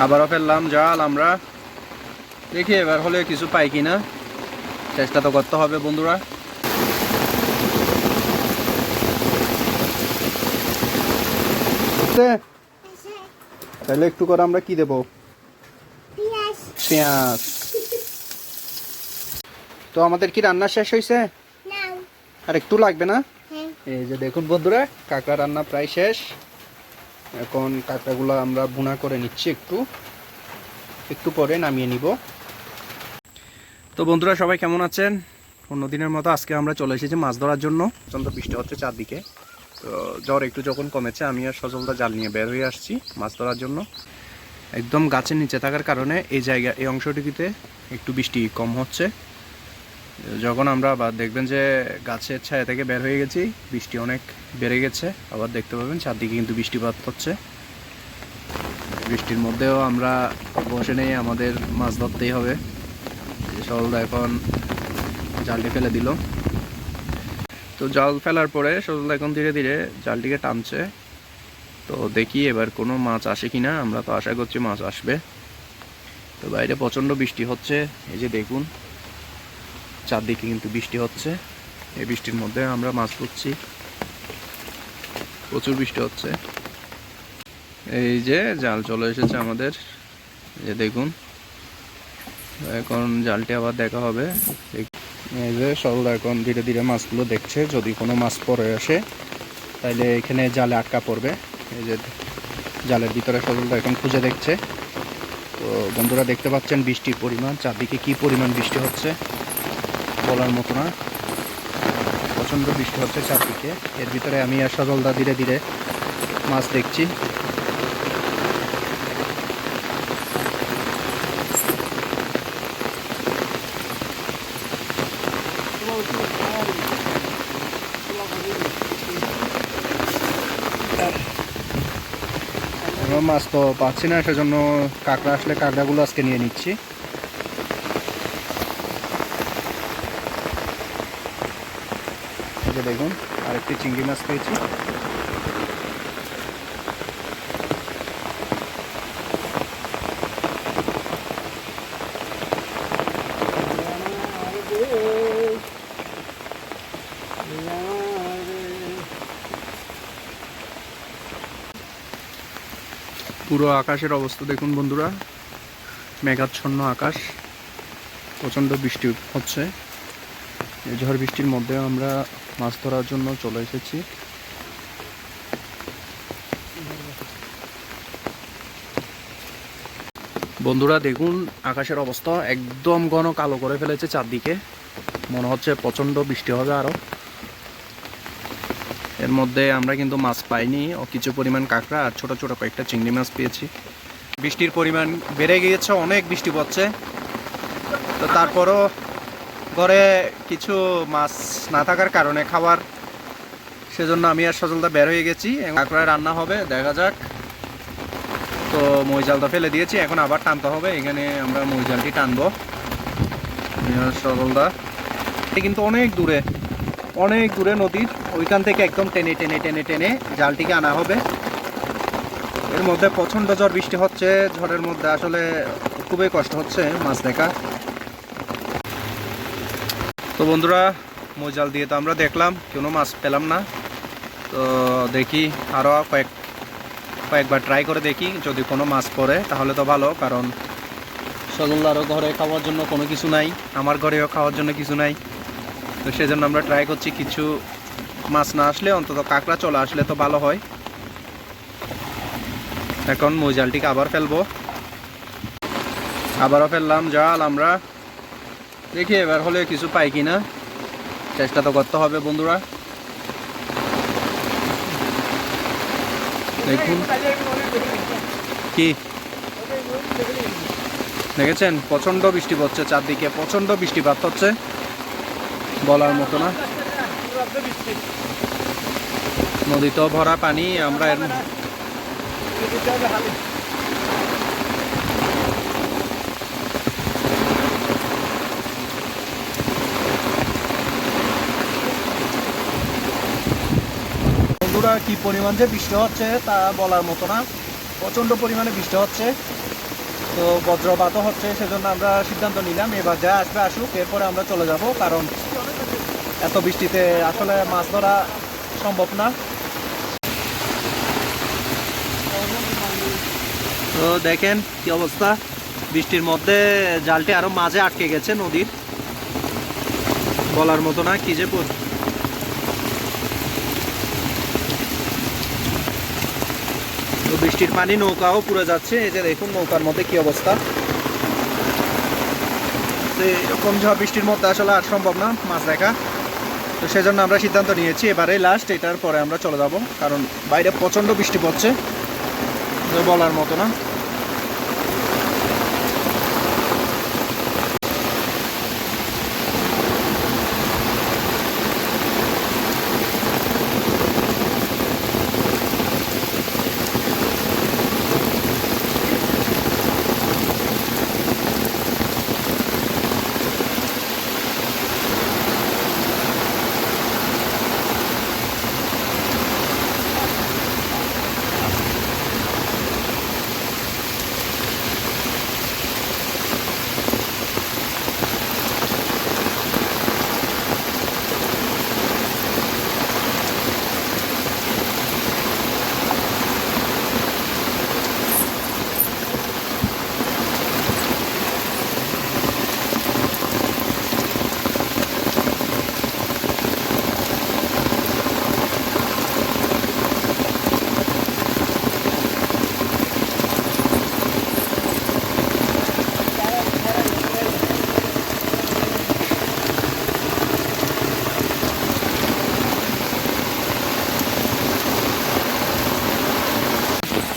আবারও ফেললাম জাল আমরা। দেখি এবার হলে কিছু পাই কিনা, চেষ্টা তো করতে হবে বন্ধুরা। তাহলে একটু করে আমরা কি দেব? পেঁয়াজ। তো আমাদের কি রান্না শেষ হয়েছে? আর একটু লাগবে না? এই যে দেখুন বন্ধুরা, কাঁকড়া রান্না প্রায় শেষ। এখন কাঁকড়াগুলো আমরা ভুনা করে নিচ্ছি, একটু পরে নামিয়ে নিব। তো বন্ধুরা সবাই কেমন আছেন? অন্যদিনের মতো আজকে আমরা চলে এসেছি মাছ ধরার জন্য। প্রচণ্ড বৃষ্টি হচ্ছে চারদিকে। তো জ্বর একটু যখন কমেছে আমি আর সজলদা জাল নিয়ে বের হয়ে আসছি মাছ ধরার জন্য। একদম গাছের নিচে থাকার কারণে এই অংশটিতে একটু বৃষ্টি কম হচ্ছে। যখন আমরা আবার দেখবেন যে গাছের ছায়া থেকে বের হয়ে গেছি, বৃষ্টি অনেক বেড়ে গেছে। আবার দেখতে পাবেন চারদিকে কিন্তু বৃষ্টিপাত হচ্ছে। বৃষ্টির মধ্যেও আমরা বসে নেই, আমাদের মাছ ধরতেই হবে। সজলদা এখন জালটি ফেলে দিল। তো জাল ফেলার পরে সজলদা এখন ধীরে ধীরে জালটিকে টানছে। তো দেখি এবার কোনো মাছ আসে কিনা। আমরা তো আশা করছি মাছ আসবে। তো বাইরে প্রচণ্ড বৃষ্টি হচ্ছে, এই যে দেখুন চারদিকে কিন্তু বৃষ্টি হচ্ছে। এই বৃষ্টির মধ্যে আমরা মাছ ধরছি, প্রচুর বৃষ্টি হচ্ছে। এই যে জাল চলে এসেছে আমাদের, এই যে দেখুন। এখন জালটি আবার দেখা হবে। এই যে সজলদা এখন ধীরে ধীরে মাছগুলো দেখছে, যদি কোনো মাছ পরে আসে তাহলে এখানে জালে আটকা পড়বে। এই যে জালের ভিতরে সজলদা এখন খুঁজে দেখছে। তো বন্ধুরা দেখতে পাচ্ছেন বৃষ্টির পরিমাণ, চারদিকে কি পরিমাণ বৃষ্টি হচ্ছে বলার মতো না। প্রচণ্ড বৃষ্টি হচ্ছে চারদিকে। এর ভিতরে আমি আর সজলদা ধীরে ধীরে মাছ দেখছি। মাছ তো পাচ্ছি না, সেজন্য কাঁকড়া আসলে কাঁকড়াগুলো আজকে নিয়ে নিচ্ছি। দেখুন আরেকটি চিংড়ি মাছ পেয়েছি। পুরো আকাশের অবস্থা দেখুন বন্ধুরা, মেঘাচ্ছন্ন আকাশ, প্রচণ্ড বৃষ্টি হচ্ছে। এই ঝড় বৃষ্টির মধ্যে আমরা মাছ ধরার জন্য চলে এসেছি। বন্ধুরা দেখুন আকাশের অবস্থা একদম ঘন কালো করে ফেলেছে চারদিকে, মনে হচ্ছে প্রচণ্ড বৃষ্টি হবে আরও। এর মধ্যে আমরা কিন্তু মাছ পাইনি, ও কিছু পরিমাণ কাঁকড়া আর ছোট ছোট কয়েকটা চিংড়ি মাছ পেয়েছি। বৃষ্টির পরিমাণ বেড়ে গিয়েছে, অনেক বৃষ্টি পড়ছে। তো তারপরও ঘরে কিছু মাছ না থাকার কারণে খাবার, সেজন্য আমি আর সজলদা বের হয়ে গেছি। কাঁকড়ায় রান্না হবে, দেখা যাক। তো মই জালটা ফেলে দিয়েছি, এখন আবার টানতে হবে। এখানে আমরা মই জালটি টানবো সজলদা। কিন্তু অনেক দূরে নদীর ওইখান থেকে একদম টেনে টেনে টেনে টেনে জালটিকে আনা হবে। এর মধ্যে প্রচণ্ড ঝড় বৃষ্টি হচ্ছে, ঝড়ের মধ্যে আসলে খুবই কষ্ট হচ্ছে মাছ দেখা। তো বন্ধুরা মই জাল দিয়ে তো আমরা দেখলাম কোনো মাছ পেলাম না। তো দেখি আরও কয়েকবার ট্রাই করে দেখি, যদি কোনো মাছ পড়ে তাহলে তো ভালো। কারণ সজলদারও ঘরে খাওয়ার জন্য কোনো কিছু নাই, আমার ঘরেও খাওয়ার জন্য কিছু নাই। তো সেজন্য আমরা ট্রাই করছি, কিছু মাছ না আসলে অন্তত কাঁকড়া চলে আসলে তো ভালো হয়। এখন মই জালটিকে আবার ফেলবো। আবারও ফেললাম জাল আমরা। দেখি এবার হলে কিছু পাই কিনা, চেষ্টা তো করতে হবে বন্ধুরা। দেখুন কি দেখেছেন, প্রচণ্ড বৃষ্টি পড়ছে চারদিকে, প্রচণ্ড বৃষ্টিপাত হচ্ছে বলার মতো না। নদীতেও ভরা পানি। আমরা বন্ধুরা কি পরিমাণ যে বৃষ্টি হচ্ছে তা বলার মতো না, প্রচণ্ড পরিমাণে বৃষ্টি হচ্ছে। তো বজ্রপাতও হচ্ছে, সেজন্য আমরা সিদ্ধান্ত নিলাম এবার যা আসবে আসুক, এরপরে আমরা চলে যাব, কারণ এত বৃষ্টিতে আসলে মাছ ধরা সম্ভব না। তো দেখেন কি অবস্থা, বৃষ্টির মধ্যে জালটি আরো মাঝে আটকে গেছে নদীর, বলার মতো না কি যে। তো বৃষ্টির পানি নৌকাও পুরো যাচ্ছে, এই যে দেখুন নৌকার মধ্যে কি অবস্থা। তো এরকম ঝড় বৃষ্টির মধ্যে আসলে আর সম্ভব না মাছ দেখা, তো সেজন্য আমরা সিদ্ধান্ত নিয়েছি এবারে লাস্ট, এটার পরে আমরা চলে যাব, কারণ বাইরে প্রচণ্ড বৃষ্টি পড়ছে, বলার মতো না।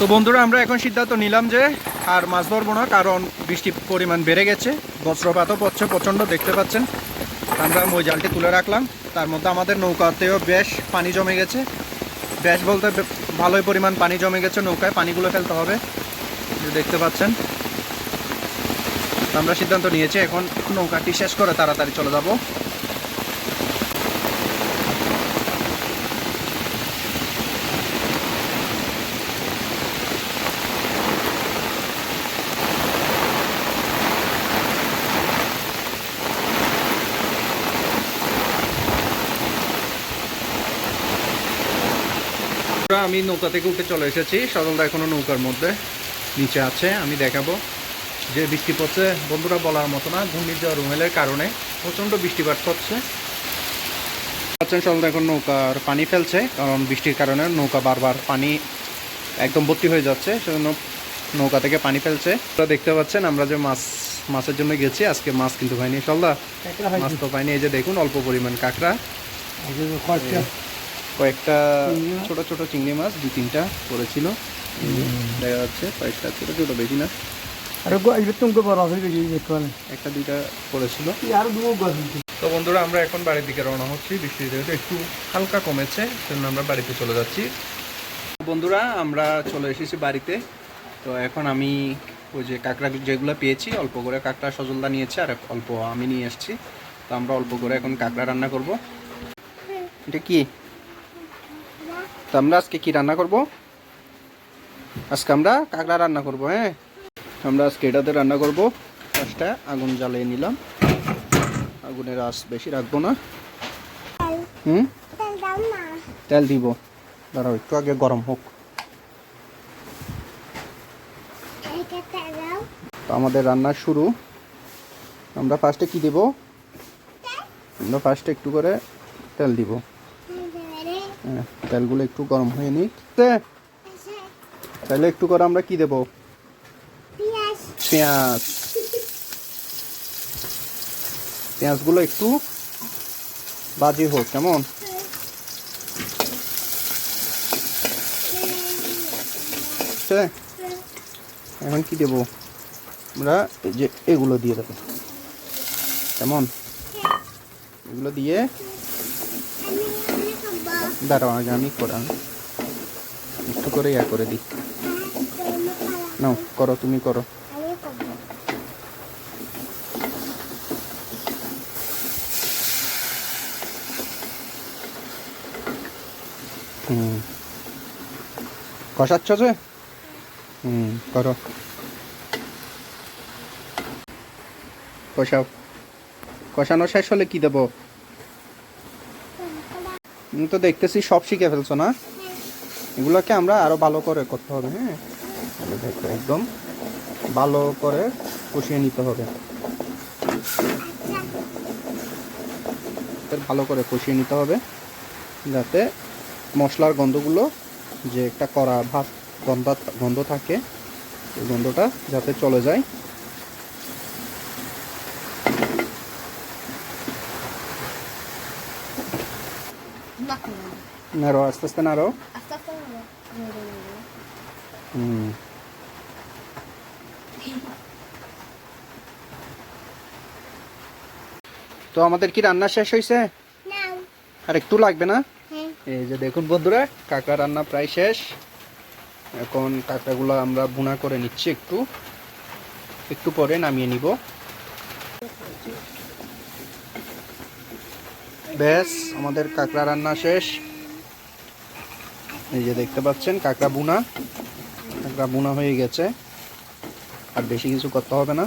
তো বন্ধুরা আমরা এখন সিদ্ধান্ত নিলাম যে আর মাছ ধরবো না, কারণ বৃষ্টির পরিমাণ বেড়ে গেছে, বজ্রপাতও পড়ছে প্রচণ্ড, দেখতে পাচ্ছেন। আমরা ওই জালটি তুলে রাখলাম, তার মধ্যে আমাদের নৌকাতেও বেশ পানি জমে গেছে, বেশ বলতে ভালোই পরিমাণ পানি জমে গেছে নৌকায়, পানিগুলো ফেলতে হবে, দেখতে পাচ্ছেন। আমরা সিদ্ধান্ত নিয়েছি এখন নৌকাটি শেষ করে তাড়াতাড়ি চলে যাব। আমি নৌকা থেকে উঠে চলে এসেছি, সজলদা এখনো নৌকার মধ্যে নিচে আছে, আমি দেখাবো। যে বৃষ্টি পড়ছে বন্ধুরা বলার মতো না, ঘূর্ণিঝড় রুমেলের কারণে প্রচণ্ড বৃষ্টিপাত হচ্ছে। সজলদা এখন নৌকার পানি ফেলছে, কারণ বৃষ্টির কারণে নৌকা বারবার পানি একদম ভর্তি হয়ে যাচ্ছে, সেজন্য নৌকা থেকে পানি ফেলছে। দেখতে পাচ্ছেন আমরা যে মাছের জন্য গেছি, আজকে মাছ কিন্তু পাইনি সজলদা, মাছ তো পাইনি। এই যে দেখুন অল্প পরিমাণ কাঁকড়া, কয়েকটা ছোট ছোট চিংড়ি মাছ 2-3টা পড়েছিল, দেখা যাচ্ছে কয়েকটা ছোট ছোট, বেশি না, একটা 2টা পড়েছিল। তো বন্ধুরা আমরা এখন বাড়ির দিকে রওনা হচ্ছি, বৃষ্টি যেহেতু একটু হালকা কমেছে সেজন্য আমরা বাড়িতে চলে যাচ্ছি। বন্ধুরা আমরা চলে এসেছি বাড়িতে। তো এখন আমি ওই যে কাঁকড়া যেগুলো পেয়েছি অল্প করে কাঁকড়া সজলদা নিয়েছে, আর অল্প আমি নিয়ে এসেছি। তো আমরা অল্প করে এখন কাঁকড়া রান্না করব। এটা কি, তো আমরা আজকে কি রান্না করব? আজকে আমরা কাঁকড়া রান্না করব। হ্যাঁ, আমরা আজকে এটাতে রান্না করব। ফার্স্টে আগুন জ্বালিয়ে নিলাম, আগুনের আঁচ বেশি রাখবো না। তেল দিব, দাঁড়াও একটু আগে গরম হোক। তো আমাদের রান্না শুরু। আমরা ফার্স্টে কি দিব? আমরা ফার্স্টে একটু করে তেল দিব। হ্যাঁ, তেলগুলো একটু গরম হয়ে নিক। তাহলে একটু করে আমরা কি দেব? পেঁয়াজ। পেঁয়াজগুলো একটু ভাজি হোক, কেমন? এখন কি দেব? আমরা এই যে এগুলো দিয়ে দেবো, কেমন? এগুলো দিয়ে দাঁড়াও আগে আমি একটু করে ইয়া করে দিই। নাও করো, তুমি করো। কষাচ্ছ যে? করো। কষাও। কষানো শেষ হলে কি দেবো? তো দেখতেছি সব শিখে ফেলছো না? এগুলোকে আমরা আরো ভালো করে করতে হবে। হ্যাঁ, দেখো একদম ভালো করে কষিয়ে নিতে হবে। ভালো করে কষিয়ে নিতে হবে যাতে মশলার গন্ধগুলো, যে একটা কড়া ভাত গন্ধ থাকে, এই গন্ধটা যাতে চলে যায়। নাড়ো, আস্তে আস্তে নাড়ো। তো আমাদের কি রান্না শেষ হয়েছে? আর একটু লাগবে না? এই যে দেখুন বন্ধুরা, কাঁকড়া রান্না প্রায় শেষ। এখন কাঁকড়াগুলো আমরা ভুনা করে নিচ্ছি, একটু পরে নামিয়ে নিব। ব্যাস, আমাদের কাঁকড়া রান্না শেষ। এই যে দেখতে পাচ্ছেন কাঁকড়া বুনা হয়ে গেছে। আর বেশি কিছু করতে হবে না।